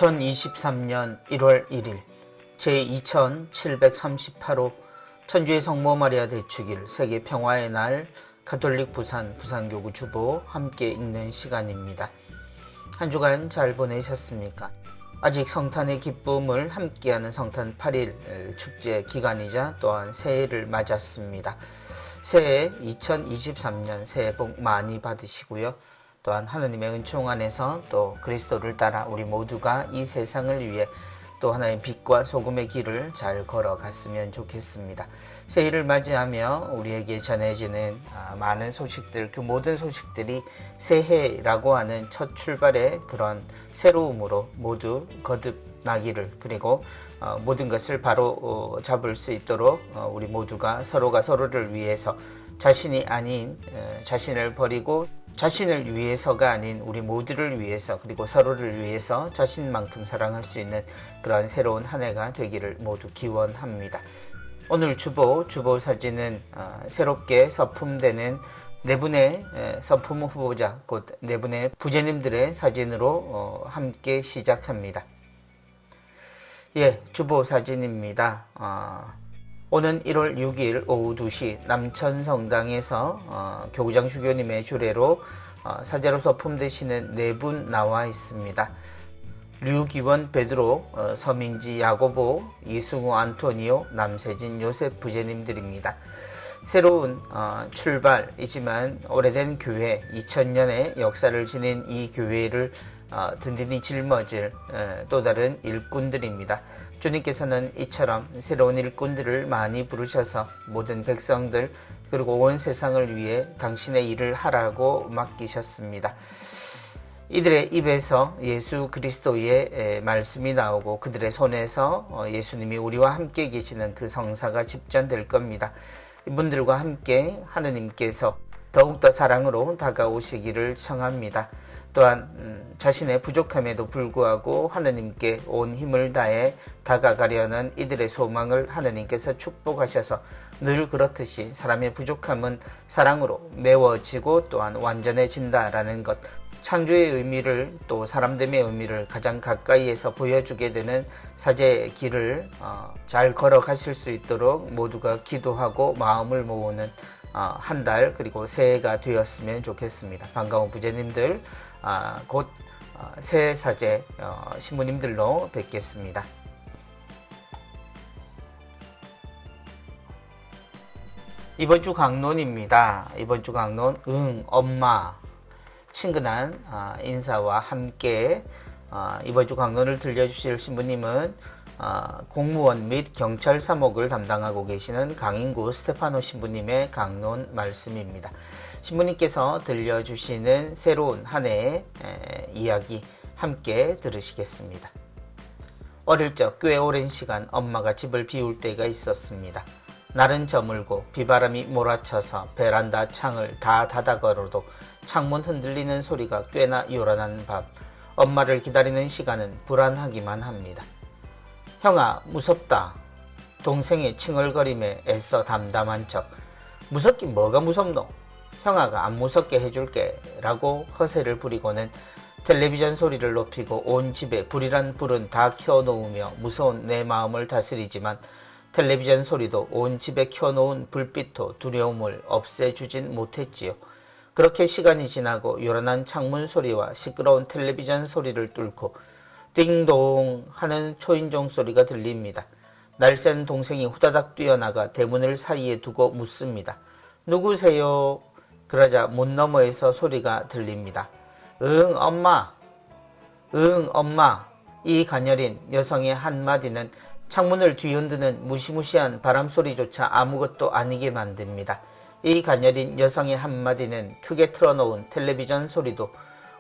2023년 1월 1일 제2738호 천주의 성모 마리아 대축일 세계 평화의 날 가톨릭 부산교구 주보 함께 읽는 시간입니다. 한 주간 잘 보내셨습니까? 아직 성탄의 기쁨을 함께하는 성탄 8일 축제 기간이자 또한 새해를 맞았습니다. 새해 2023년 새해 복 많이 받으시고요. 또한 하느님의 은총 안에서 또 그리스도를 따라 우리 모두가 이 세상을 위해 또 하나의 빛과 소금의 길을 잘 걸어갔으면 좋겠습니다. 새해를 맞이하며 우리에게 전해지는 많은 소식들, 그 모든 소식들이 새해라고 하는 첫 출발의 그런 새로움으로 모두 거듭나기를, 그리고 모든 것을 바로 잡을 수 있도록 우리 모두가 서로가 서로를 위해서 자신이 아닌 자신을 버리고 자신을 위해서가 아닌 우리 모두를 위해서, 그리고 서로를 위해서 자신만큼 사랑할 수 있는 그런 새로운 한 해가 되기를 모두 기원합니다. 오늘 주보 사진은 새롭게 서품되는 네 분의 서품 후보자, 곧 네 분의 부제님들의 사진으로 함께 시작합니다. 주보 사진입니다. 오는 1월 6일 오후 2시 남천성당에서 교구장 주교님의 주례로 사제로 서품되시는 네 분 나와 있습니다. 류기원 베드로, 서민지 야고보, 이승우 안토니오, 남세진 요셉 부제님들입니다. 새로운 출발이지만 오래된 교회, 2000년의 역사를 지닌 이 교회를 든든히 짊어질 또 다른 일꾼들입니다. 주님께서는 이처럼 새로운 일꾼들을 많이 부르셔서 모든 백성들 그리고 온 세상을 위해 당신의 일을 하라고 맡기셨습니다. 이들의 입에서 예수 그리스도의 말씀이 나오고 그들의 손에서 예수님이 우리와 함께 계시는 그 성사가 집전될 겁니다. 이분들과 함께 하느님께서 더욱더 사랑으로 다가오시기를 청합니다. 또한 자신의 부족함에도 불구하고 하느님께 온 힘을 다해 다가가려는 이들의 소망을 하느님께서 축복하셔서 늘 그렇듯이 사람의 부족함은 사랑으로 메워지고 또한 완전해진다라는 것, 창조의 의미를 또 사람됨의 의미를 가장 가까이에서 보여주게 되는 사제의 길을 잘 걸어가실 수 있도록 모두가 기도하고 마음을 모으는 한 달, 그리고 새해가 되었으면 좋겠습니다. 반가운 부제님들, 곧 새 사제 신부님들로 뵙겠습니다. 이번 주 강론입니다. 이번 주 강론, 엄마, 친근한 인사와 함께 이번 주 강론을 들려주실 신부님은 공무원 및 경찰 사목을 담당하고 계시는 강인구 스테파노 신부님의 강론 말씀입니다. 신부님께서 들려주시는 새로운 한 해의 이야기 함께 들으시겠습니다. 어릴 적 꽤 오랜 시간 엄마가 집을 비울 때가 있었습니다. 날은 저물고 비바람이 몰아쳐서 베란다 창을 다 닫아 걸어도 창문 흔들리는 소리가 꽤나 요란한 밤, 엄마를 기다리는 시간은 불안하기만 합니다. 형아, 무섭다. 동생이 칭얼거림에 애써 담담한 척. 무섭긴 뭐가 무섭노? 형아가 안 무섭게 해줄게 라고 허세를 부리고는 텔레비전 소리를 높이고 온 집에 불이란 불은 다 켜놓으며 무서운 내 마음을 다스리지만 텔레비전 소리도 온 집에 켜놓은 불빛도 두려움을 없애주진 못했지요. 그렇게 시간이 지나고 요란한 창문 소리와 시끄러운 텔레비전 소리를 뚫고 띵동 하는 초인종 소리가 들립니다. 날쌘 동생이 후다닥 뛰어나가 대문을 사이에 두고 묻습니다. 누구세요? 그러자 문 너머에서 소리가 들립니다. 응, 엄마. 응, 엄마. 이 가녀린 여성의 한마디는 창문을 뒤흔드는 무시무시한 바람소리조차 아무것도 아니게 만듭니다. 이 가녀린 여성의 한마디는 크게 틀어놓은 텔레비전 소리도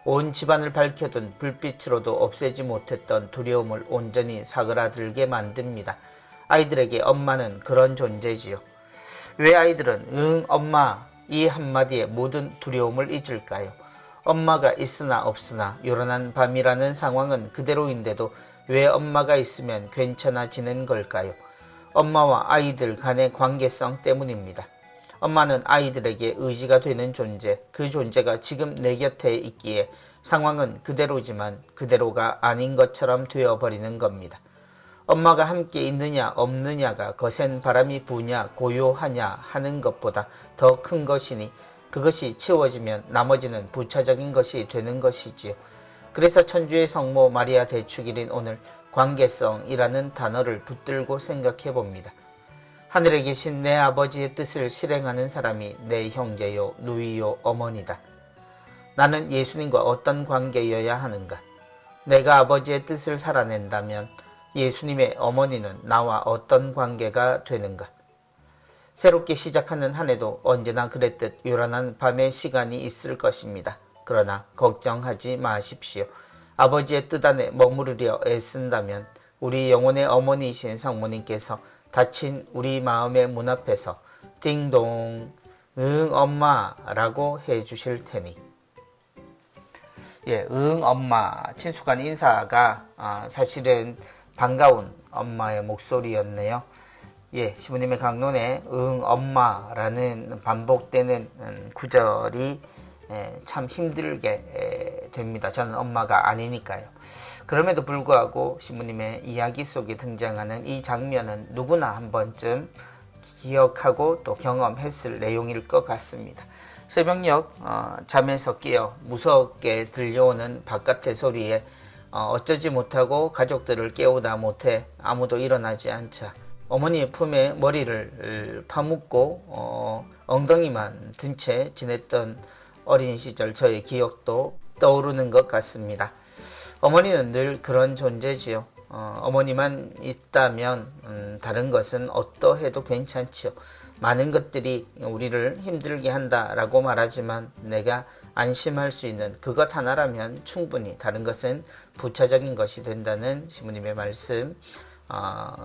온 집안을 밝혀둔 불빛으로도 없애지 못했던 두려움을 온전히 사그라들게 만듭니다. 아이들에게 엄마는 그런 존재지요. 왜 아이들은 응, 엄마 이 한마디에 모든 두려움을 잊을까요? 엄마가 있으나 없으나 요란한 밤이라는 상황은 그대로인데도 왜 엄마가 있으면 괜찮아지는 걸까요? 엄마와 아이들 간의 관계성 때문입니다. 엄마는 아이들에게 의지가 되는 존재, 그 존재가 지금 내 곁에 있기에 상황은 그대로지만 그대로가 아닌 것처럼 되어버리는 겁니다. 엄마가 함께 있느냐 없느냐가 거센 바람이 부냐 고요하냐 하는 것보다 더 큰 것이니 그것이 치워지면 나머지는 부차적인 것이 되는 것이지요. 그래서 천주의 성모 마리아 대축일인 오늘 관계성이라는 단어를 붙들고 생각해 봅니다. 하늘에 계신 내 아버지의 뜻을 실행하는 사람이 내 형제요, 누이요, 어머니다. 나는 예수님과 어떤 관계여야 하는가? 내가 아버지의 뜻을 살아낸다면 예수님의 어머니는 나와 어떤 관계가 되는가? 새롭게 시작하는 한 해도 언제나 그랬듯 요란한 밤의 시간이 있을 것입니다. 그러나 걱정하지 마십시오. 아버지의 뜻 안에 머무르려 애쓴다면 우리 영혼의 어머니이신 성모님께서 닫힌 우리 마음의 문 앞에서 띵동 응 엄마라고 해주실 테니. 응 엄마 친숙한 인사가 사실은 반가운 엄마의 목소리였네요. 시부님의 강론에 응 엄마라는 반복되는 구절이 참 힘들게 됩니다. 저는 엄마가 아니니까요. 그럼에도 불구하고 시부님의 이야기 속에 등장하는 이 장면은 누구나 한 번쯤 기억하고 또 경험했을 내용일 것 같습니다. 새벽녘 잠에서 깨어 무섭게 들려오는 바깥의 소리에 어쩌지 못하고 가족들을 깨우다 못해 아무도 일어나지 않자 어머니의 품에 머리를 파묻고 엉덩이만 든 채 지냈던 어린 시절 저의 기억도 떠오르는 것 같습니다. 어머니는 늘 그런 존재지요. 어머니만 있다면 다른 것은 어떠해도 괜찮지요. 많은 것들이 우리를 힘들게 한다라고 말하지만 내가 안심할 수 있는 그것 하나라면 충분히 다른 것은 부차적인 것이 된다는 시부님의 말씀,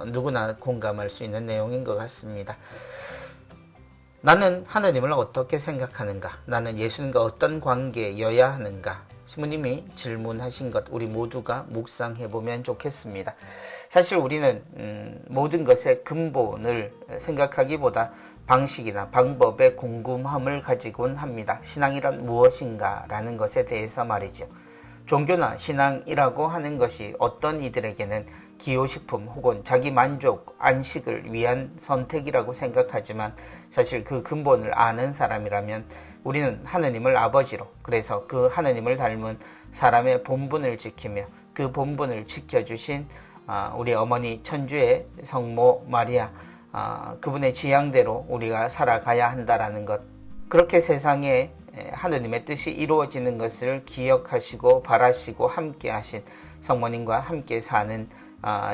누구나 공감할 수 있는 내용인 것 같습니다. 나는 하느님을 어떻게 생각하는가? 나는 예수님과 어떤 관계여야 하는가? 시부님이 질문하신 것 우리 모두가 묵상해보면 좋겠습니다. 사실 우리는 모든 것의 근본을 생각하기보다 방식이나 방법에 궁금함을 가지곤 합니다. 신앙이란 무엇인가 라는 것에 대해서 말이죠. 종교나 신앙이라고 하는 것이 어떤 이들에게는 기호식품 혹은 자기 만족, 안식을 위한 선택이라고 생각하지만 사실 그 근본을 아는 사람이라면 우리는 하느님을 아버지로, 그래서 그 하느님을 닮은 사람의 본분을 지키며 그 본분을 지켜주신 우리 어머니 천주의 성모 마리아, 그분의 지향대로 우리가 살아가야 한다라는 것, 그렇게 세상에 하느님의 뜻이 이루어지는 것을 기억하시고 바라시고 함께 하신 성모님과 함께 사는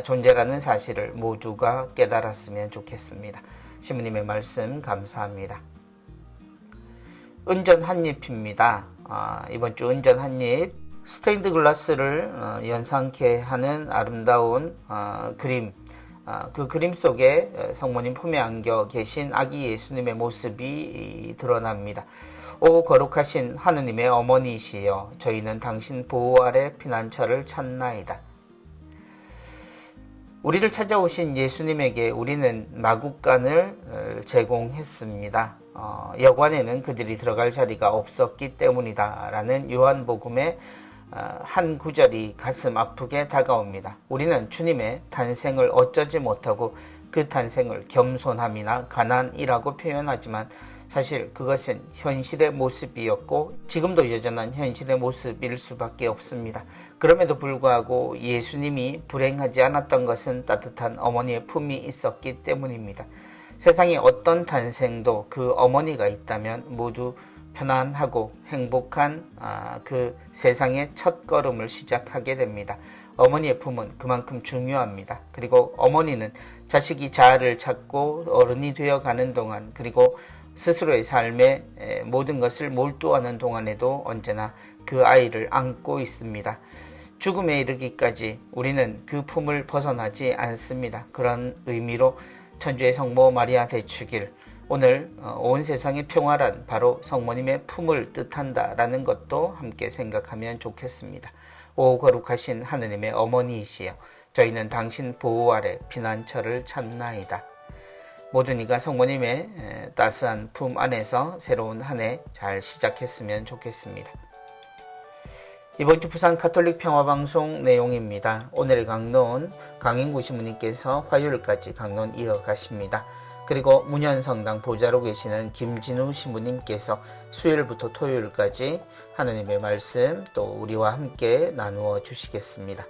존재라는 사실을 모두가 깨달았으면 좋겠습니다. 시부님의 말씀 감사합니다. 은전 한입입니다. 이번 주 은전 한입, 스테인드 글라스를 연상케 하는 아름다운 그림, 그 그림 속에 성모님 품에 안겨 계신 아기 예수님의 모습이 드러납니다. 오 거룩하신 하느님의 어머니시여, 저희는 당신 보호 아래 피난처를 찾나이다. 우리를 찾아오신 예수님에게 우리는 마국간을 제공했습니다. 여관에는 그들이 들어갈 자리가 없었기 때문이다 라는 요한복음의 한 구절이 가슴 아프게 다가옵니다. 우리는 주님의 탄생을 어쩌지 못하고 그 탄생을 겸손함이나 가난이라고 표현하지만 사실 그것은 현실의 모습이었고 지금도 여전한 현실의 모습일 수밖에 없습니다. 그럼에도 불구하고 예수님이 불행하지 않았던 것은 따뜻한 어머니의 품이 있었기 때문입니다. 세상에 어떤 탄생도 그 어머니가 있다면 모두 편안하고 행복한 그 세상의 첫 걸음을 시작하게 됩니다. 어머니의 품은 그만큼 중요합니다. 그리고 어머니는 자식이 자아를 찾고 어른이 되어가는 동안, 그리고 스스로의 삶에 모든 것을 몰두하는 동안에도 언제나 그 아이를 안고 있습니다. 죽음에 이르기까지 우리는 그 품을 벗어나지 않습니다. 그런 의미로 천주의 성모 마리아 대축일, 오늘 온 세상의 평화란 바로 성모님의 품을 뜻한다라는 것도 함께 생각하면 좋겠습니다. 오 거룩하신 하느님의 어머니이시여, 저희는 당신 보호 아래 피난처를 찾나이다. 모든 이가 성모님의 따스한 품 안에서 새로운 한 해 잘 시작했으면 좋겠습니다. 이번 주 부산 가톨릭 평화방송 내용입니다. 오늘의 강론 강인구 신부님께서 화요일까지 강론 이어가십니다. 그리고 문현성당 보좌로 계시는 김진우 신부님께서 수요일부터 토요일까지 하나님의 말씀 또 우리와 함께 나누어 주시겠습니다.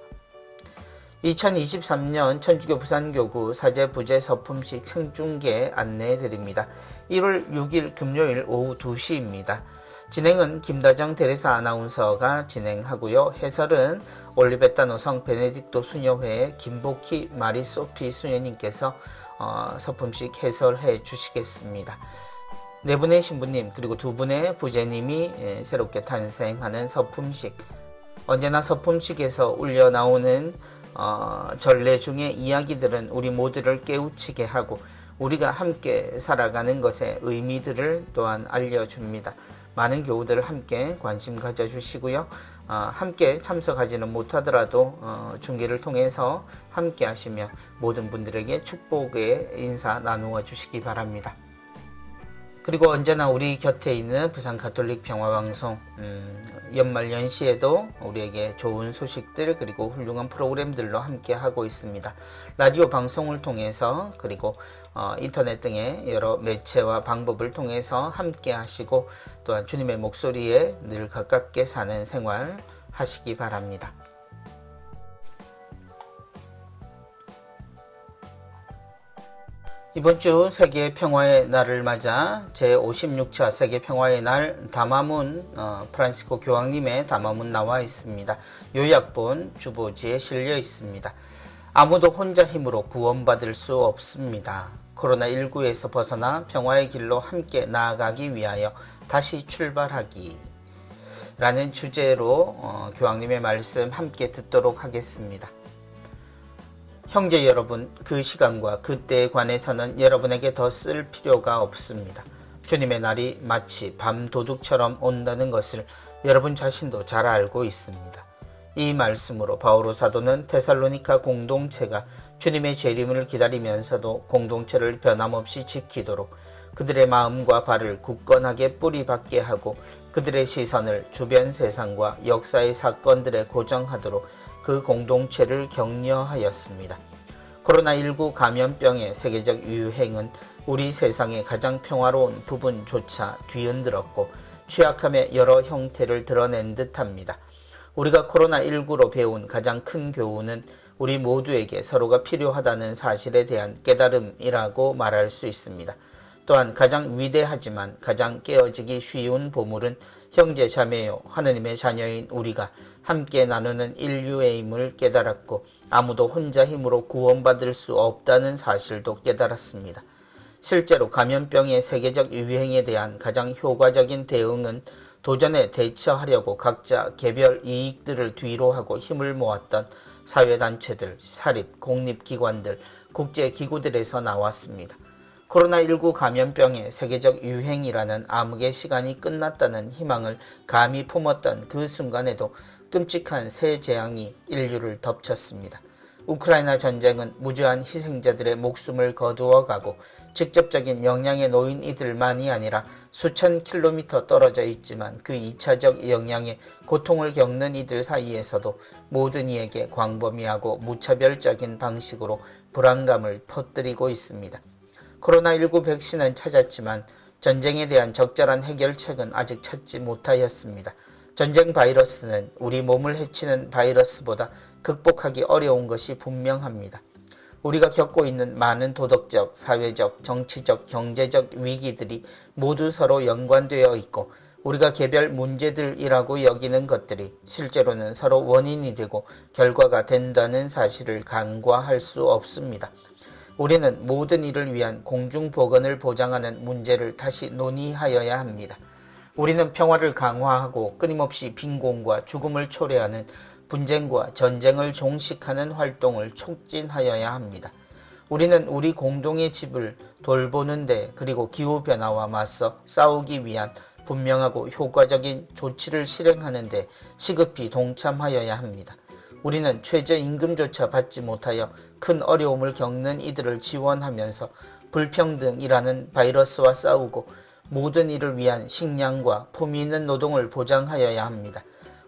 2023년 천주교 부산교구 사제부재 서품식 생중계 안내해 드립니다. 1월 6일 금요일 오후 2시입니다. 진행은 김다정 테레사 아나운서가 진행하고요. 해설은 올리베타 노성 베네딕토 수녀회의 김복희 마리소피 수녀님께서 서품식 해설해 주시겠습니다. 네 분의 신부님 그리고 두 분의 부제님이 새롭게 탄생하는 서품식, 언제나 서품식에서 울려 나오는 전례 중의 이야기들은 우리 모두를 깨우치게 하고 우리가 함께 살아가는 것의 의미들을 또한 알려줍니다. 많은 교우들 함께 관심 가져주시고요. 함께 참석하지는 못하더라도 중계를 통해서 함께 하시며 모든 분들에게 축복의 인사 나누어 주시기 바랍니다. 그리고 언제나 우리 곁에 있는 부산 가톨릭 평화방송 연말 연시에도 우리에게 좋은 소식들 그리고 훌륭한 프로그램들로 함께 하고 있습니다. 라디오 방송을 통해서 그리고 인터넷 등의 여러 매체와 방법을 통해서 함께 하시고 또한 주님의 목소리에 늘 가깝게 사는 생활 하시기 바랍니다. 이번 주 세계 평화의 날을 맞아 제56차 세계 평화의 날 담화문 프란시스코 교황님의 담화문 나와 있습니다. 요약본 주보지에 실려 있습니다. 아무도 혼자 힘으로 구원받을 수 없습니다. 코로나19에서 벗어나 평화의 길로 함께 나아가기 위하여 다시 출발하기 라는 주제로 교황님의 말씀 함께 듣도록 하겠습니다. 형제 여러분, 그 시간과 그때에 관해서는 여러분에게 더 쓸 필요가 없습니다. 주님의 날이 마치 밤 도둑처럼 온다는 것을 여러분 자신도 잘 알고 있습니다. 이 말씀으로 바오로 사도는 데살로니가 공동체가 주님의 재림을 기다리면서도 공동체를 변함없이 지키도록 그들의 마음과 발을 굳건하게 뿌리박게 하고 그들의 시선을 주변 세상과 역사의 사건들에 고정하도록 그 공동체를 격려하였습니다. 코로나19 감염병의 세계적 유행은 우리 세상의 가장 평화로운 부분조차 뒤흔들었고 취약함의 여러 형태를 드러낸 듯합니다. 우리가 코로나19로 배운 가장 큰 교훈은 우리 모두에게 서로가 필요하다는 사실에 대한 깨달음이라고 말할 수 있습니다. 또한 가장 위대하지만 가장 깨어지기 쉬운 보물은 형제 자매요 하느님의 자녀인 우리가 함께 나누는 인류의 힘을 깨달았고 아무도 혼자 힘으로 구원받을 수 없다는 사실도 깨달았습니다. 실제로 감염병의 세계적 유행에 대한 가장 효과적인 대응은 도전에 대처하려고 각자 개별 이익들을 뒤로하고 힘을 모았던 사회단체들, 사립, 공립기관들, 국제기구들에서 나왔습니다. 코로나19 감염병의 세계적 유행이라는 암흑의 시간이 끝났다는 희망을 감히 품었던 그 순간에도 끔찍한 새 재앙이 인류를 덮쳤습니다. 우크라이나 전쟁은 무주한 희생자들의 목숨을 거두어가고 직접적인 영향에 놓인 이들만이 아니라 수천 킬로미터 떨어져 있지만 그 2차적 영향에 고통을 겪는 이들 사이에서도 모든 이에게 광범위하고 무차별적인 방식으로 불안감을 퍼뜨리고 있습니다. 코로나19 백신은 찾았지만 전쟁에 대한 적절한 해결책은 아직 찾지 못하였습니다. 전쟁 바이러스는 우리 몸을 해치는 바이러스보다 극복하기 어려운 것이 분명합니다. 우리가 겪고 있는 많은 도덕적, 사회적, 정치적, 경제적 위기들이 모두 서로 연관되어 있고 우리가 개별 문제들이라고 여기는 것들이 실제로는 서로 원인이 되고 결과가 된다는 사실을 간과할 수 없습니다. 우리는 모든 이를 위한 공중보건을 보장하는 문제를 다시 논의하여야 합니다. 우리는 평화를 강화하고 끊임없이 빈곤과 죽음을 초래하는 분쟁과 전쟁을 종식하는 활동을 촉진하여야 합니다. 우리는 우리 공동의 집을 돌보는데 그리고 기후변화와 맞서 싸우기 위한 분명하고 효과적인 조치를 실행하는 데 시급히 동참하여야 합니다. 우리는 최저임금조차 받지 못하여 큰 어려움을 겪는 이들을 지원하면서 불평등이라는 바이러스와 싸우고 모든 이를 위한 식량과 품위 있는 노동을 보장하여야 합니다.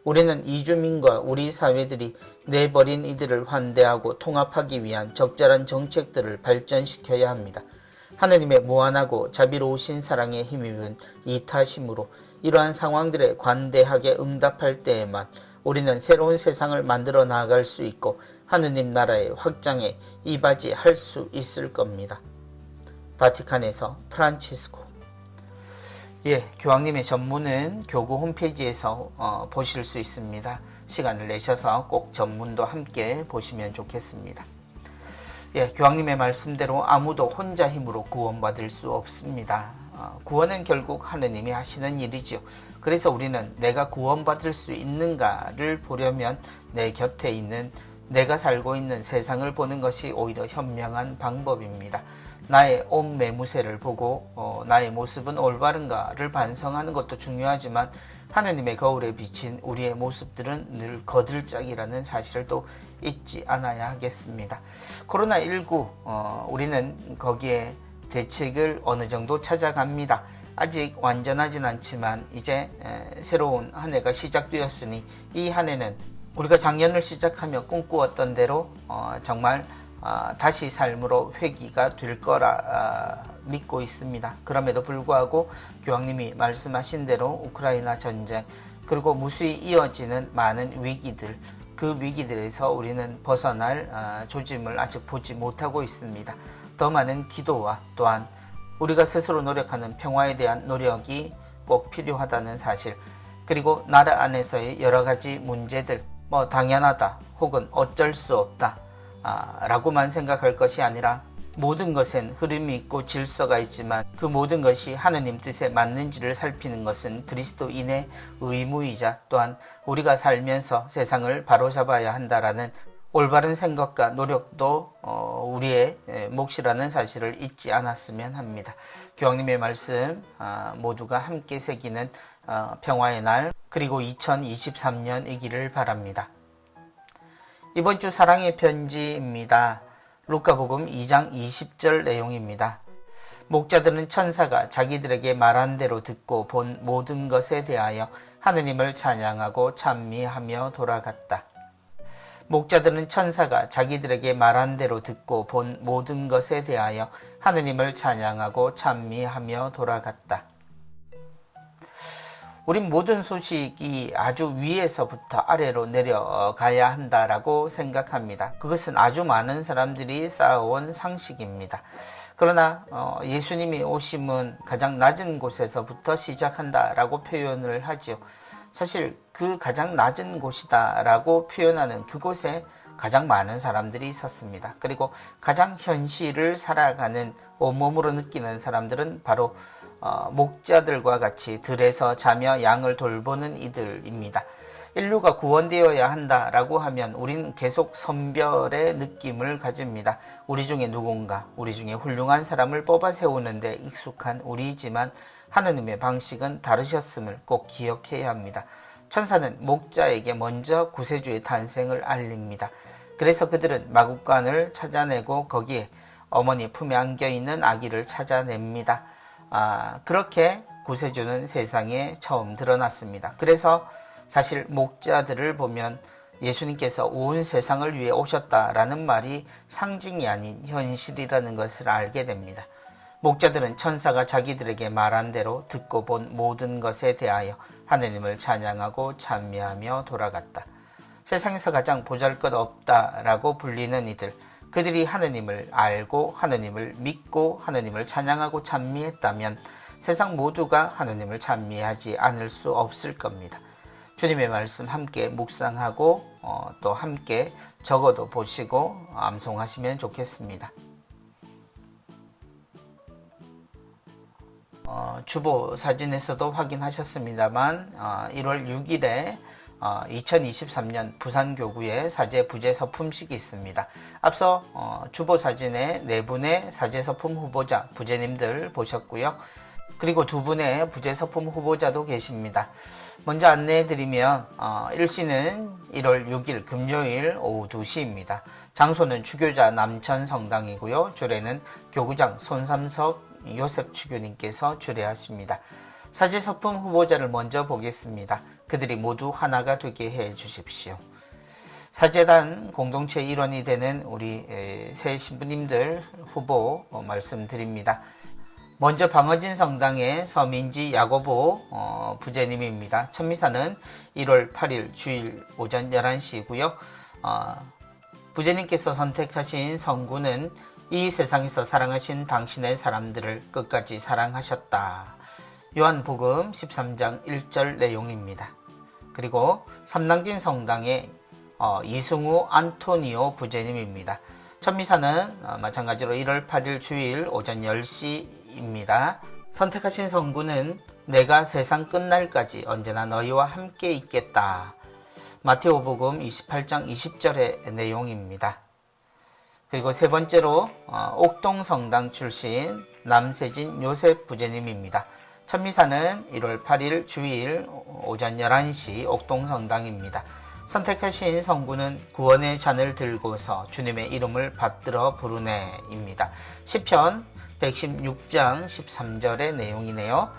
우리는 이주민과 우리 사회들이 내버린 이들을 환대하고 통합하기 위한 적절한 정책들을 발전시켜야 합니다. 하느님의 무한하고 자비로우신 사랑에 힘입은 이타심으로 이러한 상황들에 관대하게 응답할 때에만 우리는 새로운 세상을 만들어 나아갈 수 있고 하느님 나라의 확장에 이바지할 수 있을 겁니다. 바티칸에서 프란치스코. 교황님의 전문은 교구 홈페이지에서 보실 수 있습니다. 시간을 내셔서 꼭 전문도 함께 보시면 좋겠습니다. 교황님의 말씀대로 아무도 혼자 힘으로 구원받을 수 없습니다. 구원은 결국 하느님이 하시는 일이지요. 그래서 우리는 내가 구원받을 수 있는가를 보려면 내 곁에 있는 내가 살고 있는 세상을 보는 것이 오히려 현명한 방법입니다. 나의 온 매무새를 보고 나의 모습은 올바른가를 반성하는 것도 중요하지만 하느님의 거울에 비친 우리의 모습들은 늘 거들짝이라는 사실을 또 잊지 않아야 하겠습니다. 코로나19 우리는 거기에 대책을 어느 정도 찾아갑니다. 아직 완전하진 않지만 이제 새로운 한 해가 시작되었으니 이 한 해는 우리가 작년을 시작하며 꿈꾸었던 대로 정말 다시 삶으로 회귀가 될 거라 믿고 있습니다. 그럼에도 불구하고 교황님이 말씀하신 대로 우크라이나 전쟁 그리고 무수히 이어지는 많은 위기들 그 위기들에서 우리는 벗어날 조짐을 아직 보지 못하고 있습니다. 더 많은 기도와 또한 우리가 스스로 노력하는 평화에 대한 노력이 꼭 필요하다는 사실 그리고 나라 안에서의 여러 가지 문제들 당연하다 혹은 어쩔 수 없다 라고만 생각할 것이 아니라 모든 것엔 흐름이 있고 질서가 있지만 그 모든 것이 하느님 뜻에 맞는지를 살피는 것은 그리스도인의 의무이자 또한 우리가 살면서 세상을 바로잡아야 한다라는 올바른 생각과 노력도 우리의 몫이라는 사실을 잊지 않았으면 합니다. 교황님의 말씀 모두가 함께 새기는 평화의 날 그리고 2023년이기를 바랍니다. 이번 주 사랑의 편지입니다. 루카복음 2장 20절 내용입니다. 목자들은 천사가 자기들에게 말한 대로 듣고 본 모든 것에 대하여 하느님을 찬양하고 찬미하며 돌아갔다. 목자들은 천사가 자기들에게 말한 대로 듣고 본 모든 것에 대하여 하느님을 찬양하고 찬미하며 돌아갔다. 우린 모든 소식이 아주 위에서부터 아래로 내려가야 한다라고 생각합니다. 그것은 아주 많은 사람들이 쌓아온 상식입니다. 그러나 예수님이 오심은 가장 낮은 곳에서부터 시작한다라고 표현을 하죠. 사실 그 가장 낮은 곳이다라고 표현하는 그곳에 가장 많은 사람들이 있었습니다. 그리고 가장 현실을 살아가는 온몸으로 느끼는 사람들은 바로 목자들과 같이 들에서 자며 양을 돌보는 이들입니다. 인류가 구원되어야 한다라고 하면 우린 계속 선별의 느낌을 가집니다. 우리 중에 누군가, 우리 중에 훌륭한 사람을 뽑아 세우는데 익숙한 우리이지만 하느님의 방식은 다르셨음을 꼭 기억해야 합니다. 천사는 목자에게 먼저 구세주의 탄생을 알립니다. 그래서 그들은 마구간을 찾아내고 거기에 어머니 품에 안겨있는 아기를 찾아냅니다. 그렇게 구세주는 세상에 처음 드러났습니다. 그래서 사실 목자들을 보면 예수님께서 온 세상을 위해 오셨다라는 말이 상징이 아닌 현실이라는 것을 알게 됩니다. 목자들은 천사가 자기들에게 말한 대로 듣고 본 모든 것에 대하여 하느님을 찬양하고 찬미하며 돌아갔다. 세상에서 가장 보잘것없다라고 불리는 이들, 그들이 하느님을 알고 하느님을 믿고 하느님을 찬양하고 찬미했다면 세상 모두가 하느님을 찬미하지 않을 수 없을 겁니다. 주님의 말씀 함께 묵상하고 또 함께 적어도 보시고 암송하시면 좋겠습니다. 주보 사진에서도 확인하셨습니다만 1월 6일에 2023년 부산교구에 사제 부재 서품식이 있습니다. 앞서 주보 사진에 4분의 사제 서품 후보자 부재님들 보셨고요. 그리고 2분의 부재 서품 후보자도 계십니다. 먼저 안내해드리면 일시는 1월 6일 금요일 오후 2시입니다. 장소는 주교자 남천성당이고요. 주례는 교구장 손삼석 요셉 주교님께서 주례하십니다. 사제서품 후보자를 먼저 보겠습니다. 그들이 모두 하나가 되게 해 주십시오. 사제단 공동체 일원이 되는 우리 새 신부님들 후보 말씀드립니다. 먼저 방어진 성당의 서민지 야고보 부제님입니다. 천미사는 1월 8일 주일 오전 11시이고요. 부제님께서 선택하신 성구는 이 세상에서 사랑하신 당신의 사람들을 끝까지 사랑하셨다. 요한복음 13장 1절 내용입니다. 그리고 삼당진 성당의 이승우 안토니오 부제님입니다. 천미사는 마찬가지로 1월 8일 주일 오전 10시입니다. 선택하신 성구는 내가 세상 끝날까지 언제나 너희와 함께 있겠다. 마테오복음 28장 20절의 내용입니다. 그리고 세 번째로 옥동성당 출신 남세진 요셉 부제님입니다. 천미사는 1월 8일 주일 오전 11시 옥동성당입니다. 선택하신 성구는 구원의 잔을 들고서 주님의 이름을 받들어 부르네입니다. 시편 116장 13절의 내용이네요.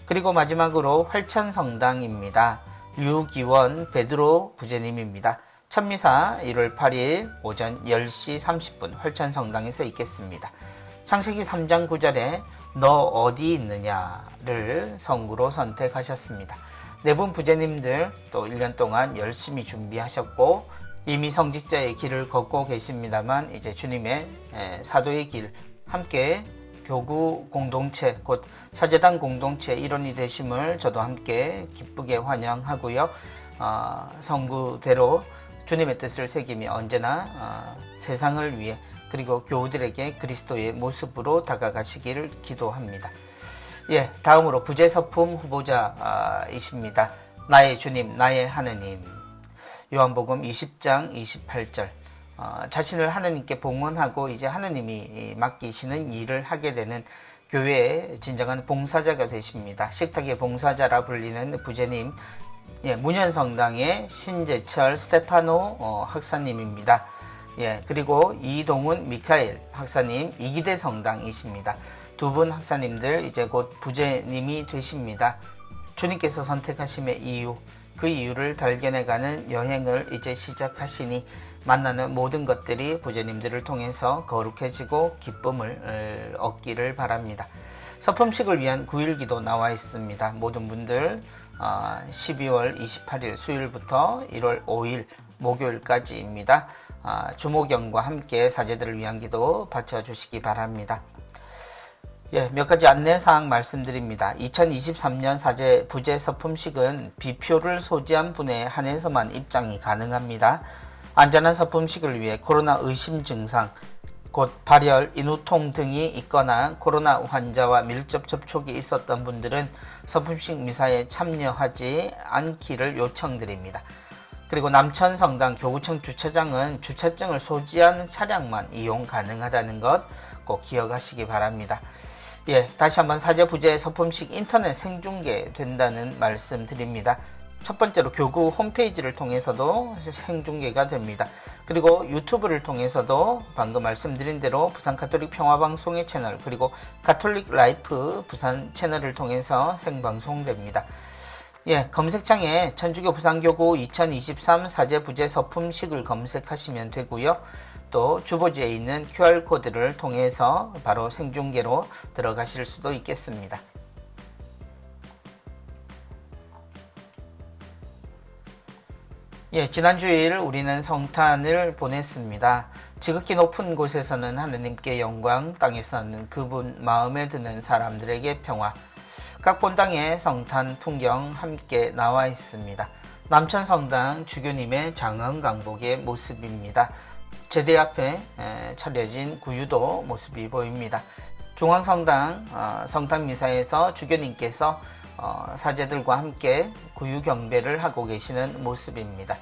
그리고 마지막으로 활천성당입니다. 류기원 베드로 부제님입니다. 천미사 1월 8일 오전 10시 30분 활천성당에서 있겠습니다. 창세기 3장 9절에 너 어디 있느냐를 성구로 선택하셨습니다. 네 분 부제님들 또 1년 동안 열심히 준비하셨고 이미 성직자의 길을 걷고 계십니다만 이제 주님의 사도의 길 함께 교구 공동체 곧 사제단 공동체 일원이 되심을 저도 함께 기쁘게 환영하고요. 성구대로 주님의 뜻을 새기며 언제나 세상을 위해 그리고 교우들에게 그리스도의 모습으로 다가가시기를 기도합니다. 예, 다음으로 부제서품 후보자이십니다. 나의 주님, 나의 하느님. 요한복음 20장 28절. 자신을 하느님께 봉헌하고 이제 하느님이 맡기시는 일을 하게 되는 교회의 진정한 봉사자가 되십니다. 식탁의 봉사자라 불리는 부제님, 예, 문현성당의 신재철 스테파노 학사님입니다. 예, 그리고 이동훈 미카엘 학사님 이기대 성당이십니다. 두 분 학사님들 이제 곧 부제님이 되십니다. 주님께서 선택하심의 이유, 그 이유를 발견해가는 여행을 이제 시작하시니 만나는 모든 것들이 부제님들을 통해서 거룩해지고 기쁨을 얻기를 바랍니다. 서품식을 위한 9일기도 나와 있습니다. 모든 분들 12월 28일 수요일부터 1월 5일 목요일까지입니다. 주모경과 함께 사제들을 위한 기도 바쳐주시기 바랍니다. 예, 몇 가지 안내사항 말씀드립니다. 2023년 사제 부제 서품식은 비표를 소지한 분에 한해서만 입장이 가능합니다. 안전한 서품식을 위해 코로나 의심 증상, 곧 발열, 인후통 등이 있거나 코로나 환자와 밀접 접촉이 있었던 분들은 서품식 미사에 참여하지 않기를 요청드립니다. 그리고 남천성당 교구청 주차장은 주차증을 소지한 차량만 이용 가능하다는 것 꼭 기억하시기 바랍니다. 예, 다시 한번 사제 부제 서품식 인터넷 생중계 된다는 말씀 드립니다. 첫 번째로 교구 홈페이지를 통해서도 생중계가 됩니다. 그리고 유튜브를 통해서도 방금 말씀드린 대로 부산 가톨릭 평화방송의 채널 그리고 가톨릭 라이프 부산 채널을 통해서 생방송됩니다. 예, 검색창에 천주교 부산교구 2023 사제 부제 서품식을 검색하시면 되고요. 또 주보지에 있는 QR코드를 통해서 바로 생중계로 들어가실 수도 있겠습니다. 예, 지난 주일 우리는 성탄을 보냈습니다. 지극히 높은 곳에서는 하느님께 영광, 땅에서는 그분 마음에 드는 사람들에게 평화. 각 본당의 성탄 풍경 함께 나와 있습니다. 남천성당 주교님의 장엄 강복의 모습입니다. 제대 앞에 차려진 구유도 모습이 보입니다. 중앙성당 성탄미사에서 주교님께서 사제들과 함께 구유 경배를 하고 계시는 모습입니다.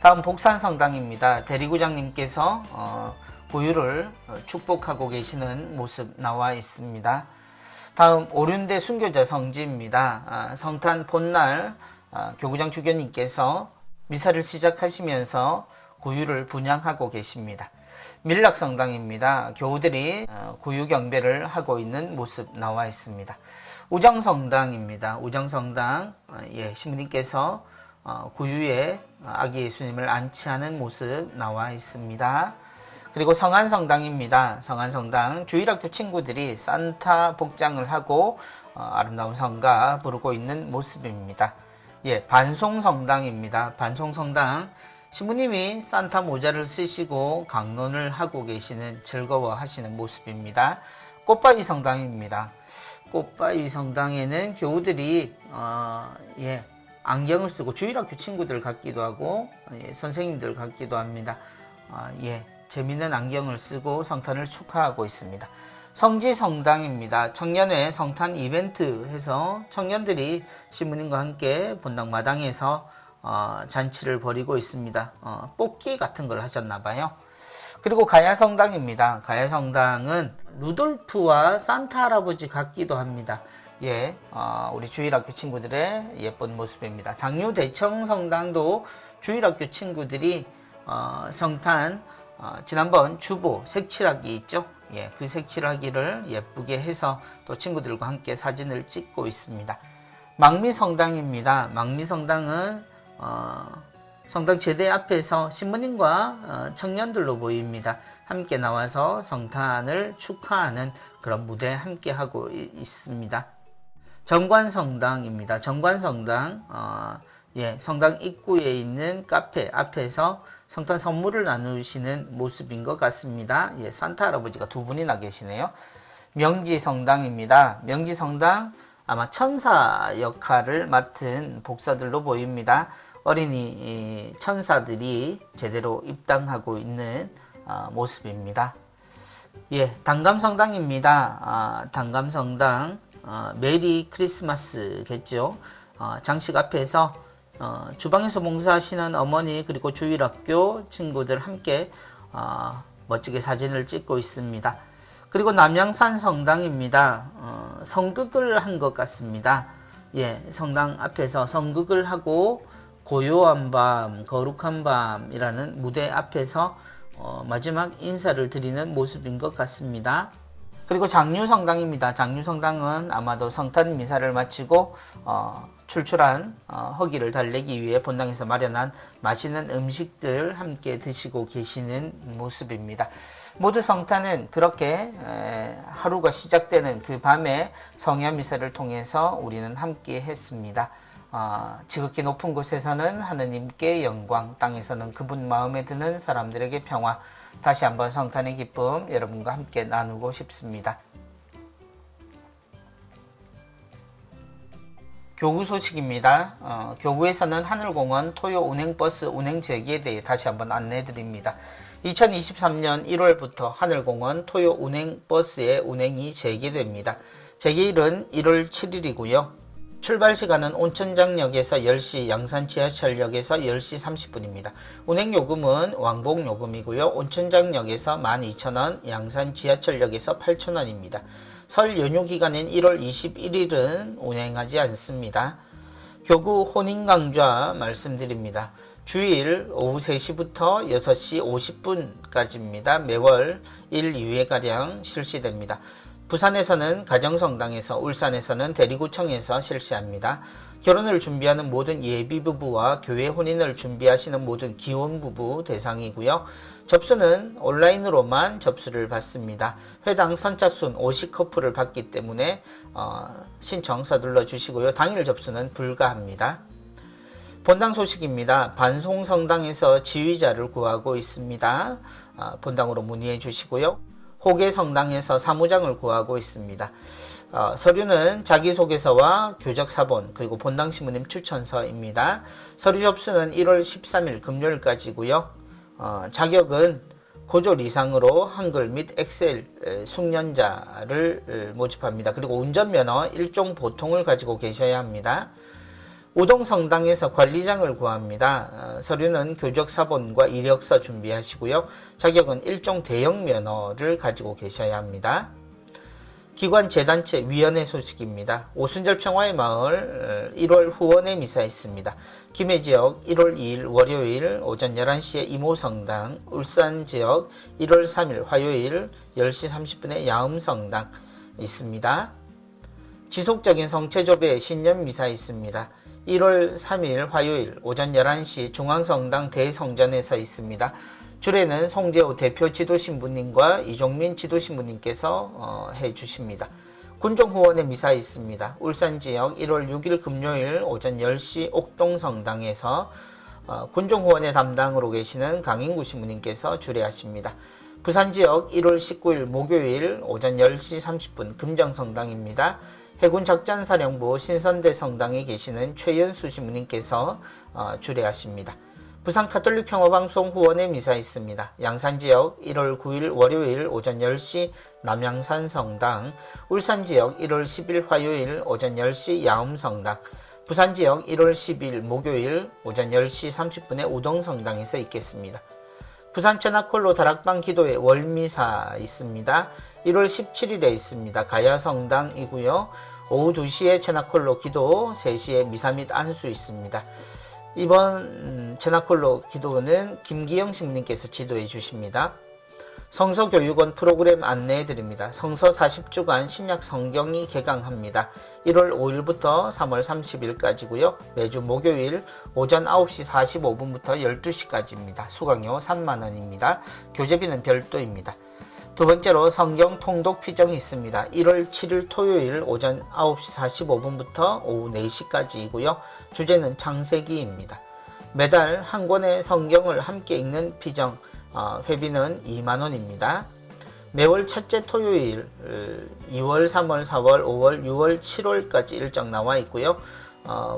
다음 복산성당입니다. 대리구장님께서 구유를 축복하고 계시는 모습 나와 있습니다. 다음 오륜대 순교자 성지입니다. 성탄 본날 교구장 주교님께서 미사를 시작하시면서 구유를 분향하고 계십니다. 밀락성당입니다. 교우들이 구유경배를 하고 있는 모습 나와 있습니다. 우정성당입니다. 우정성당, 신부님께서 구유에 아기 예수님을 안치하는 모습 나와 있습니다. 그리고 성안성당입니다. 성안성당, 주일학교 친구들이 산타 복장을 하고 아름다운 성가 부르고 있는 모습입니다. 반송성당입니다. 반송성당, 신부님이 산타 모자를 쓰시고 강론을 하고 계시는, 즐거워하시는 모습입니다. 꽃바위 성당입니다. 꽃바위 성당에는 교우들이 안경을 쓰고, 주일학교 친구들 같기도 하고 선생님들 같기도 합니다. 재밌는 안경을 쓰고 성탄을 축하하고 있습니다. 성지성당입니다. 청년회 성탄 이벤트 해서 청년들이 신부님과 함께 본당 마당에서 잔치를 벌이고 있습니다. 뽑기 같은 걸 하셨나봐요. 그리고 가야성당입니다. 가야성당은 루돌프와 산타 할아버지 같기도 합니다. 우리 주일학교 친구들의 예쁜 모습입니다. 장류대청성당도 주일학교 친구들이 성탄, 지난번 주보 색칠하기 있죠? 그 색칠하기를 예쁘게 해서 또 친구들과 함께 사진을 찍고 있습니다. 망미성당입니다. 망미성당은 성당 제대 앞에서 신부님과 청년들로 보입니다. 함께 나와서 성탄을 축하하는 그런 무대에 함께 하고 있습니다. 정관성당입니다. 정관성당, 성당 입구에 있는 카페 앞에서 성탄 선물을 나누시는 모습인 것 같습니다. 산타 할아버지가 두 분이나 계시네요. 명지성당입니다. 명지성당, 아마 천사 역할을 맡은 복사들로 보입니다. 어린이 천사들이 제대로 입당하고 있는 모습입니다. 단감성당입니다. 단감성당, 메리 크리스마스겠죠. 장식 앞에서 주방에서 봉사하시는 어머니, 그리고 주일학교 친구들 함께 멋지게 사진을 찍고 있습니다. 그리고 남양산 성당입니다. 성극을 한 것 같습니다. 성당 앞에서 성극을 하고 고요한 밤, 거룩한 밤이라는 무대 앞에서 마지막 인사를 드리는 모습인 것 같습니다. 그리고 장류성당입니다. 장류성당은 아마도 성탄 미사를 마치고 출출한 허기를 달래기 위해 본당에서 마련한 맛있는 음식들 함께 드시고 계시는 모습입니다. 모두 성탄은 그렇게 하루가 시작되는 그 밤에 성야 미사를 통해서 우리는 함께 했습니다. 지극히 높은 곳에서는 하느님께 영광, 땅에서는 그분 마음에 드는 사람들에게 평화. 다시 한번 성탄의 기쁨 여러분과 함께 나누고 싶습니다. 교구 소식입니다. 교구에서는 하늘공원 토요 운행버스 운행 재개에 대해 다시 한번 안내해 드립니다. 2023년 1월부터 하늘공원 토요 운행버스의 운행이 재개됩니다. 재개일은 1월 7일이고요. 출발 시간은 온천장역에서 10시, 양산 지하철역에서 10시 30분입니다. 운행요금은 왕복요금이고요. 온천장역에서 12,000원, 양산 지하철역에서 8,000원입니다. 설 연휴 기간인 1월 21일은 운행하지 않습니다. 교구 혼인강좌 말씀드립니다. 주일 오후 3시부터 6시 50분까지입니다. 매월 1, 2회가량 실시됩니다. 부산에서는 가정성당에서, 울산에서는 대리구청에서 실시합니다. 결혼을 준비하는 모든 예비부부와 교회 혼인을 준비하시는 모든 기혼부부 대상이고요. 접수는 온라인으로만 접수를 받습니다. 회당 선착순 50커플을 받기 때문에 신청 서둘러 주시고요. 당일 접수는 불가합니다. 본당 소식입니다. 반송성당에서 지휘자를 구하고 있습니다. 본당으로 문의해 주시고요. 호계성당에서 사무장을 구하고 있습니다. 서류는 자기소개서와 교적사본, 그리고 본당 신부님 추천서입니다. 서류 접수는 1월 13일 금요일까지고요. 자격은 고졸 이상으로 한글 및 엑셀 숙련자를 모집합니다. 그리고 운전면허 1종 보통을 가지고 계셔야 합니다. 우동성당에서 관리장을 구합니다. 서류는 교적사본과 이력서 준비하시고요. 자격은 1종 대형 면허를 가지고 계셔야 합니다. 기관 재단체 위원회 소식입니다. 오순절 평화의 마을 1월 후원회 미사 있습니다. 김해지역 1월 2일 월요일 오전 11시에 이모성당, 울산지역 1월 3일 화요일 10시 30분에 야음성당 있습니다. 지속적인 성체조배 신년미사 있습니다. 1월 3일 화요일 오전 11시 중앙성당 대성전에서 있습니다. 주례는 송재호 대표 지도신부님과 이종민 지도신부님께서 해주십니다. 군종후원의 미사 있습니다. 울산지역 1월 6일 금요일 오전 10시 옥동성당에서 군종후원의 담당으로 계시는 강인구 신부님께서 주례하십니다. 부산지역 1월 19일 목요일 오전 10시 30분 금정성당입니다. 해군작전사령부 신선대 성당에 계시는 최연수 신부님께서 주례하십니다. 부산 가톨릭 평화방송 후원의 미사 있습니다. 양산지역 1월 9일 월요일 오전 10시 남양산 성당, 울산지역 1월 10일 화요일 오전 10시 야음성당, 부산지역 1월 10일 목요일 오전 10시 30분에 우동성당에서 있겠습니다. 부산 천하콜로 다락방 기도회 월미사 있습니다. 1월 17일에 있습니다. 가야성당이고요. 오후 2시에 천하콜로 기도, 3시에 미사 및 안수 있습니다. 이번 천하콜로 기도는 김기영 신부님께서 지도해 주십니다. 성서교육원 프로그램 안내해 드립니다. 성서 40주간 신약 성경이 개강합니다. 1월 5일부터 3월 30일까지고요. 매주 목요일 오전 9시 45분부터 12시까지입니다. 수강료 3만원입니다. 교재비는 별도입니다. 두 번째로 성경 통독 피정이 있습니다. 1월 7일 토요일 오전 9시 45분부터 오후 4시까지이고요. 주제는 창세기입니다. 매달 한 권의 성경을 함께 읽는 피정, 회비는 2만원입니다. 매월 첫째 토요일 2월, 3월, 4월, 5월, 6월, 7월까지 일정 나와 있고요.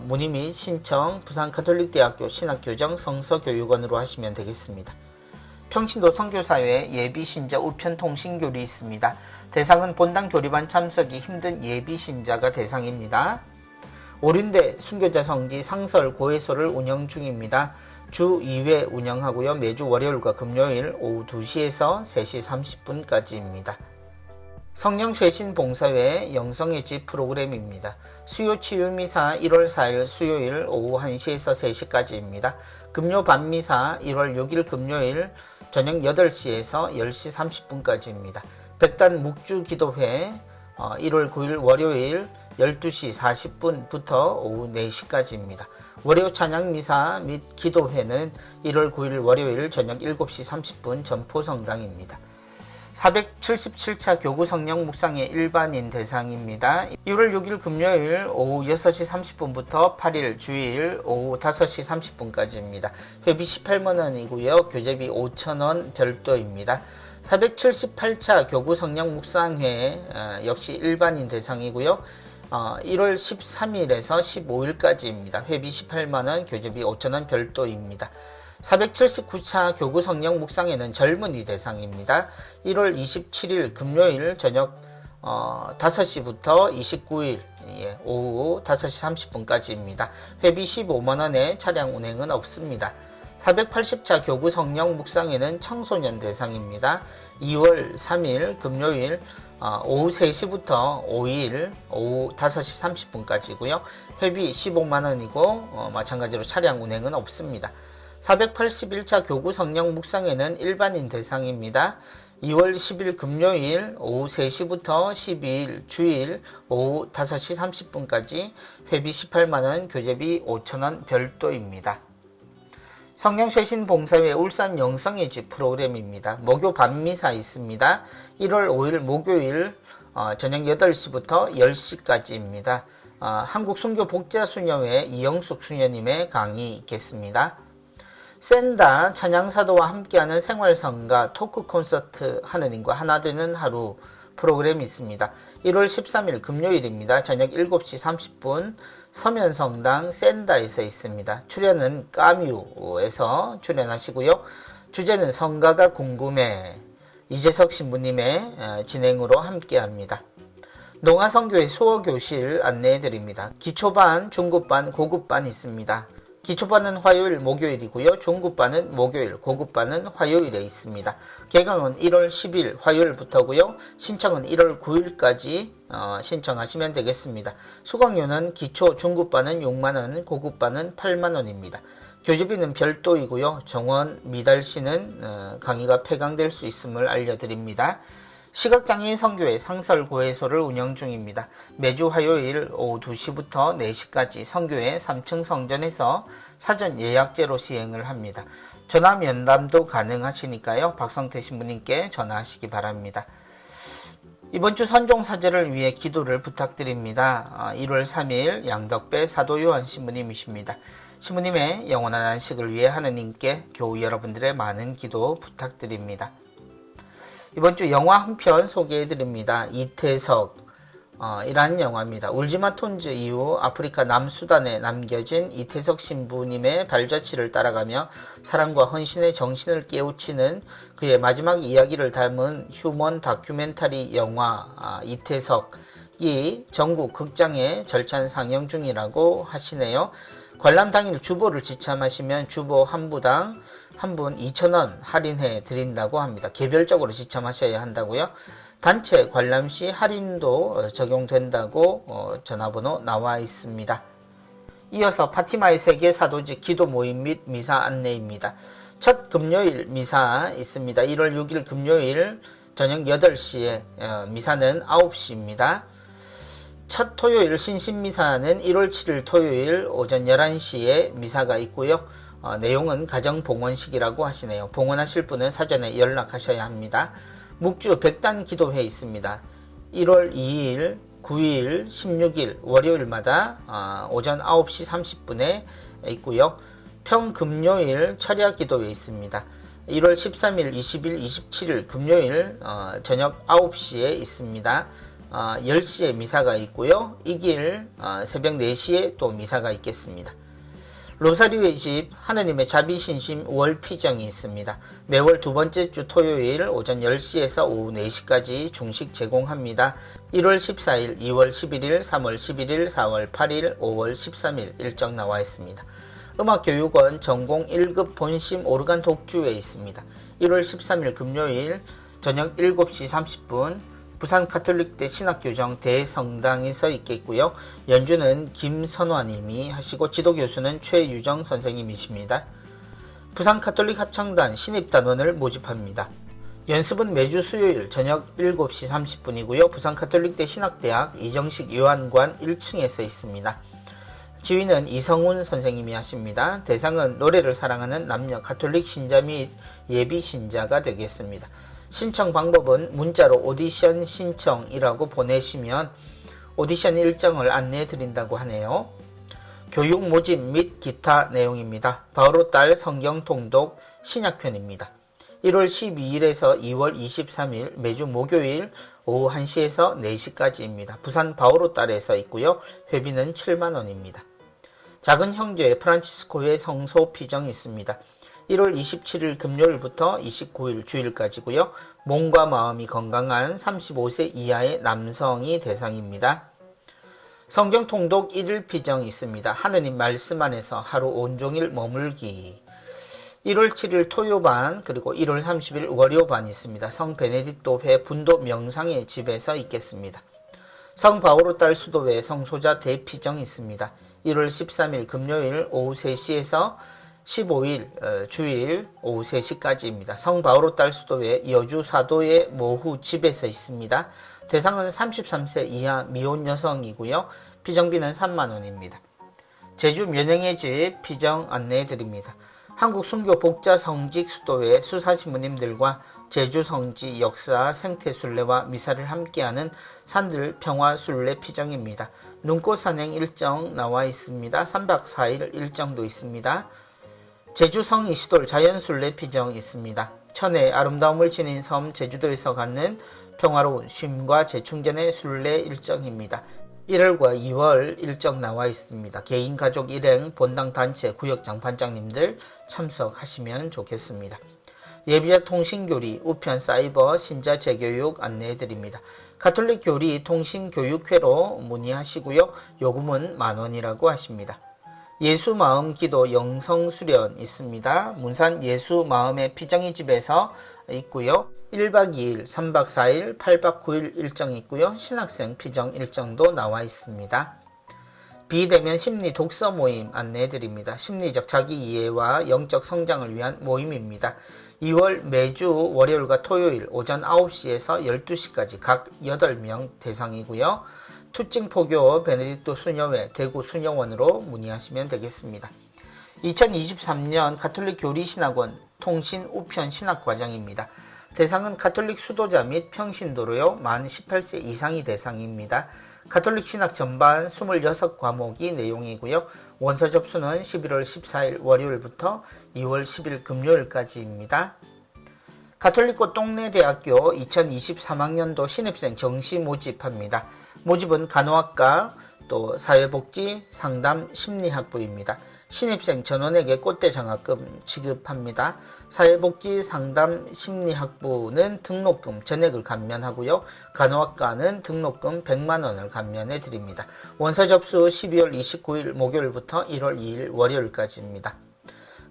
문의 및 신청 부산가톨릭대학교 신학교정 성서교육원으로 하시면 되겠습니다. 평신도 선교사회 예비신자 우편통신교리 있습니다. 대상은 본당 교리반 참석이 힘든 예비신자가 대상입니다. 오륜대 순교자 성지 상설 고해소를 운영 중입니다. 주 2회 운영하고요. 매주 월요일과 금요일 오후 2시에서 3시 30분까지입니다. 성령쇄신 봉사회 영성의 집 프로그램입니다. 수요치유미사 1월 4일 수요일 오후 1시에서 3시까지입니다. 금요 밤미사 1월 6일 금요일 저녁 8시에서 10시 30분까지입니다. 백단 묵주기도회 1월 9일 월요일 12시 40분부터 오후 4시까지입니다. 월요 찬양미사 및 기도회는 1월 9일 월요일 저녁 7시 30분 전포성당입니다. 477차 교구 성령 묵상의 일반인 대상입니다. 1월 6일 금요일 오후 6시 30분부터 8일 주일 오후 5시 30분까지입니다. 회비 18만원이고요. 교재비 5천원 별도입니다. 478차 교구 성령 묵상회 역시 일반인 대상이고요. 1월 13일에서 15일까지입니다. 회비 18만원, 교재비 5천원 별도입니다. 479차 교구 성령 묵상회는 젊은이 대상입니다. 1월 27일 금요일 저녁 5시부터 29일 오후 5시 30분까지입니다. 회비 15만원에 차량 운행은 없습니다. 480차 교구 성령 묵상회는 청소년 대상입니다. 2월 3일 금요일 오후 3시부터 5일 오후 5시 30분까지고요. 회비 15만원이고 마찬가지로 차량 운행은 없습니다. 481차 교구 성령 묵상회는 일반인 대상입니다. 2월 10일 금요일 오후 3시부터 12일 주일 오후 5시 30분까지 회비 18만원, 교재비 5천원 별도입니다. 성령쇄신 봉사회 울산 영성의 집 프로그램입니다. 목요 밤미사 있습니다. 1월 5일 목요일 저녁 8시부터 10시까지입니다. 한국순교복자수녀회 이영숙 수녀님의 강의 있겠습니다. 센다 찬양사도와 함께하는 생활성가 토크 콘서트 하느님과 하나 되는 하루 프로그램이 있습니다. 1월 13일 금요일입니다. 저녁 7시 30분 서면성당 센다에서 있습니다. 출연은 까뮤에서 출연하시고요. 주제는 성가가 궁금해 이재석 신부님의 진행으로 함께합니다. 농아성교회 수어교실 안내해드립니다. 기초반, 중급반, 고급반 있습니다. 기초반은 화요일, 목요일이고요. 중급반은 목요일, 고급반은 화요일에 있습니다. 개강은 1월 10일 화요일부터고요. 신청은 1월 9일까지 신청하시면 되겠습니다. 수강료는 기초, 중급반은 6만원, 고급반은 8만원입니다. 교재비는 별도이고요. 정원, 미달시는 강의가 폐강될 수 있음을 알려드립니다. 시각장애인 선교회 상설고해소를 운영 중입니다. 매주 화요일 오후 2시부터 4시까지 선교회 3층 성전에서 사전 예약제로 시행을 합니다. 전화 면담도 가능하시니까요. 박성태 신부님께 전화하시기 바랍니다. 이번 주 선종사제를 위해 기도를 부탁드립니다. 1월 3일 양덕배 사도요한 신부님이십니다. 신부님의 영원한 안식을 위해 하느님께 교우 여러분들의 많은 기도 부탁드립니다. 이번 주 영화 한 편 소개해드립니다. 이태석 이라는 영화입니다. 울지마 톤즈 이후 아프리카 남수단에 남겨진 이태석 신부님의 발자취를 따라가며 사랑과 헌신의 정신을 깨우치는 그의 마지막 이야기를 담은 휴먼 다큐멘터리 영화 이태석이 전국 극장에 절찬 상영 중이라고 하시네요. 관람 당일 주보를 지참하시면 주보 한 부당 한 분 2,000원 할인해 드린다고 합니다. 개별적으로 지참하셔야 한다고요. 단체 관람 시 할인도 적용된다고 전화번호 나와 있습니다. 이어서 파티마의 세계 사도직 기도 모임 및 미사 안내입니다. 첫 금요일 미사 있습니다. 1월 6일 금요일 저녁 8시에 미사는 9시입니다. 첫 토요일 신신미사는 1월 7일 토요일 오전 11시에 미사가 있고요. 내용은 가정봉헌식이라고 하시네요. 봉헌하실 분은 사전에 연락하셔야 합니다. 묵주 백단 기도회 있습니다. 1월 2일, 9일, 16일 월요일마다 오전 9시 30분에 있고요. 평금요일 철야 기도회 있습니다. 1월 13일, 20일, 27일 금요일 저녁 9시에 있습니다. 10시에 미사가 있고요. 이 길 새벽 4시에 또 미사가 있겠습니다. 로사리오의 집 하느님의 자비신심 월피정이 있습니다. 매월 두 번째 주 토요일 오전 10시에서 오후 4시까지 중식 제공합니다. 1월 14일, 2월 11일, 3월 11일, 4월 8일, 5월 13일 일정 나와 있습니다. 음악교육원 전공 1급 본심 오르간 독주회 있습니다. 1월 13일 금요일 저녁 7시 30분 부산 가톨릭대 신학교정 대성당에서 있겠고요. 연주는 김선화님이 하시고 지도교수는 최유정 선생님이십니다. 부산 가톨릭 합창단 신입단원을 모집합니다. 연습은 매주 수요일 저녁 7시 30분이고요. 부산 가톨릭대 신학대학 이정식 요한관 1층에서 있습니다. 지휘는 이성훈 선생님이 하십니다. 대상은 노래를 사랑하는 남녀 가톨릭 신자 및 예비 신자가 되겠습니다. 신청 방법은 문자로 오디션 신청이라고 보내시면 오디션 일정을 안내해 드린다고 하네요. 교육 모집 및 기타 내용입니다. 바오로딸 성경 통독 신약편입니다. 1월 12일에서 2월 23일 매주 목요일 오후 1시에서 4시까지입니다. 부산 바오로딸에서 있고요. 회비는 7만원입니다. 작은 형제 프란치스코의 성소 피정이 있습니다. 1월 27일 금요일부터 29일 주일까지고요. 몸과 마음이 건강한 35세 이하의 남성이 대상입니다. 성경 통독 1일 피정이 있습니다. 하느님 말씀 안에서 하루 온종일 머물기. 1월 7일 토요반 그리고 1월 30일 월요반이 있습니다. 성 베네딕토회 분도 명상의 집에서 있겠습니다. 성 바오로딸 수도회 성소자 대피정이 있습니다. 1월 13일 금요일 오후 3시에서 15일 주일 오후 3시까지입니다. 성 바오로딸 수도회 여주 사도의 모후 집에서 있습니다. 대상은 33세 이하 미혼 여성이고요. 피정비는 3만원입니다. 제주 면영의 집 피정 안내해 드립니다. 한국 순교 복자 성직 수도회 수사신부님들과 제주 성지 역사 생태순례와 미사를 함께하는 산들 평화순례 피정입니다. 눈꽃 산행 일정 나와 있습니다. 3박 4일 일정도 있습니다. 제주 성이시돌 자연순례 피정 있습니다. 천혜의 아름다움을 지닌 섬 제주도에서 갖는 평화로운 쉼과 재충전의 순례 일정입니다. 1월과 2월 일정 나와 있습니다. 개인 가족 일행 본당 단체 구역장 반장님들 참석하시면 좋겠습니다. 예비자 통신교리 우편 사이버 신자 재교육 안내해 드립니다. 가톨릭 교리 통신교육회로 문의하시고요. 요금은 만원이라고 하십니다. 예수 마음 기도 영성 수련 있습니다. 문산 예수 마음의 피정이 집에서 있고요. 1박 2일, 3박 4일, 8박 9일 일정이 있고요. 신학생 피정 일정도 나와 있습니다. 비대면 심리 독서 모임 안내해드립니다. 심리적 자기 이해와 영적 성장을 위한 모임입니다. 2월 매주 월요일과 토요일 오전 9시에서 12시까지 각 8명 대상이고요. 투칭포교 베네딕토 수녀회 대구 수녀원으로 문의하시면 되겠습니다. 2023년 가톨릭 교리신학원 통신 우편 신학과정입니다. 대상은 가톨릭 수도자 및 평신도로요. 만 18세 이상이 대상입니다. 가톨릭 신학 전반 26과목이 내용이고요. 원서 접수는 11월 14일 월요일부터 2월 10일 금요일까지입니다. 가톨릭고 동래대학교 2023학년도 신입생 정시 모집합니다. 모집은 간호학과, 또 사회복지, 상담, 심리학부입니다. 신입생 전원에게 꽃대 장학금 지급합니다. 사회복지, 상담, 심리학부는 등록금 전액을 감면하고요. 간호학과는 등록금 100만 원을 감면해 드립니다. 원서 접수 12월 29일 목요일부터 1월 2일 월요일까지입니다.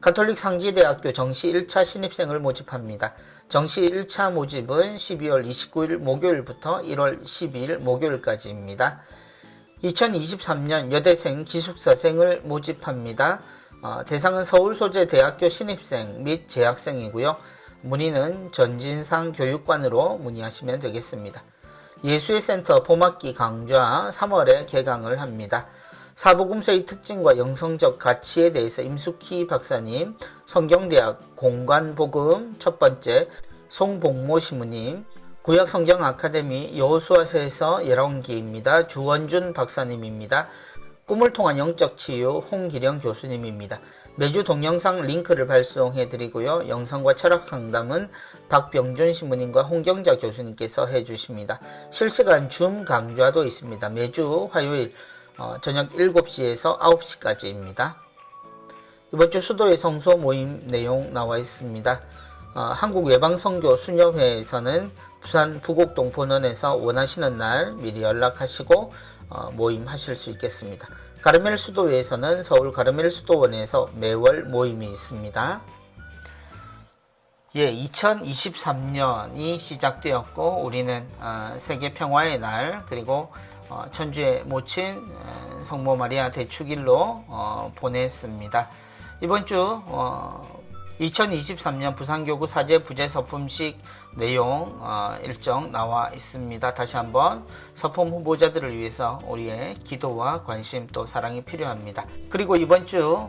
가톨릭 상지대학교 정시 1차 신입생을 모집합니다. 정시 1차 모집은 12월 29일 목요일부터 1월 12일 목요일까지입니다. 2023년 여대생 기숙사생을 모집합니다. 대상은 서울소재대학교 신입생 및 재학생이고요. 문의는 전진상 교육관으로 문의하시면 되겠습니다. 예수의 센터 봄학기 강좌 3월에 개강을 합니다. 사복음서의 특징과 영성적 가치에 대해서 임숙희 박사님, 성경대학 공관복음 첫 번째 송복모 시무님, 구약성경 아카데미 여호수아서에서 11기입니다. 주원준 박사님입니다. 꿈을 통한 영적 치유 홍기령 교수님입니다. 매주 동영상 링크를 발송해 드리고요. 영성과 철학 상담은 박병준 신부님과 홍경자 교수님께서 해 주십니다. 실시간 줌 강좌도 있습니다. 매주 화요일 저녁 7시에서 9시까지입니다. 이번 주 수도의 성소 모임 내용 나와 있습니다. 한국외방선교 수녀회에서는 부산 부곡동 본원에서 원하시는 날 미리 연락하시고 모임하실 수 있겠습니다. 가르멜 수도회에서는 서울 가르멜 수도원에서 매월 모임이 있습니다. 2023년이 시작되었고 우리는 세계 평화의 날 그리고 천주의 모친 성모 마리아 대축일로 보냈습니다. 이번 주 2023년 부산교구 사제 부재 서품식 내용 일정 나와 있습니다. 다시 한번 서품 후보자들을 위해서 우리의 기도와 관심 또 사랑이 필요합니다. 그리고 이번 주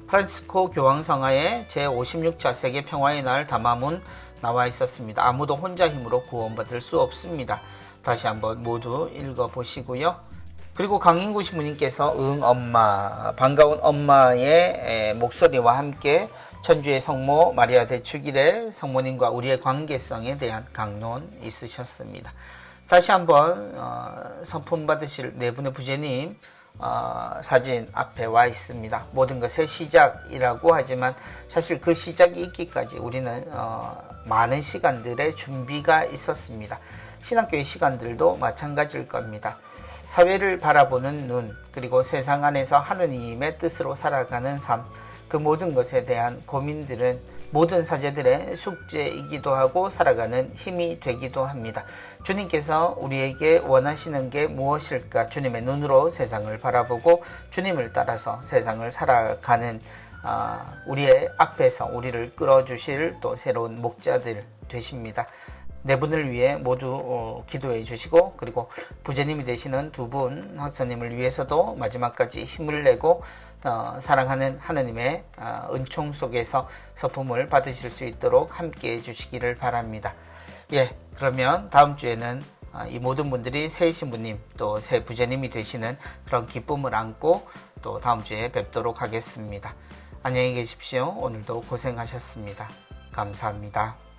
프란시스코 교황성하의 제56차 세계평화의 날 담화문 나와 있었습니다. 아무도 혼자 힘으로 구원받을 수 없습니다. 다시 한번 모두 읽어보시고요. 그리고 강인구 신부님께서 엄마, 반가운 엄마의 목소리와 함께 천주의 성모 마리아 대축일에 성모님과 우리의 관계성에 대한 강론 있으셨습니다. 다시 한번 선품 받으실 네 분의 부제님 사진 앞에 와 있습니다. 모든 것의 시작이라고 하지만 사실 그 시작이 있기까지 우리는 많은 시간들의 준비가 있었습니다. 신학교의 시간들도 마찬가지일 겁니다. 사회를 바라보는 눈, 그리고 세상 안에서 하느님의 뜻으로 살아가는 삶, 그 모든 것에 대한 고민들은 모든 사제들의 숙제이기도 하고 살아가는 힘이 되기도 합니다. 주님께서 우리에게 원하시는 게 무엇일까? 주님의 눈으로 세상을 바라보고 주님을 따라서 세상을 살아가는 우리의 앞에서 우리를 끌어주실 또 새로운 목자들 되십니다. 네 분을 위해 모두 기도해 주시고 그리고 부제님이 되시는 두 분 학사님을 위해서도 마지막까지 힘을 내고 사랑하는 하느님의 은총 속에서 서품을 받으실 수 있도록 함께 해 주시기를 바랍니다. 그러면 다음 주에는 이 모든 분들이 새 신부님 또 새 부제님이 되시는 그런 기쁨을 안고 또 다음 주에 뵙도록 하겠습니다. 안녕히 계십시오. 오늘도 고생하셨습니다. 감사합니다.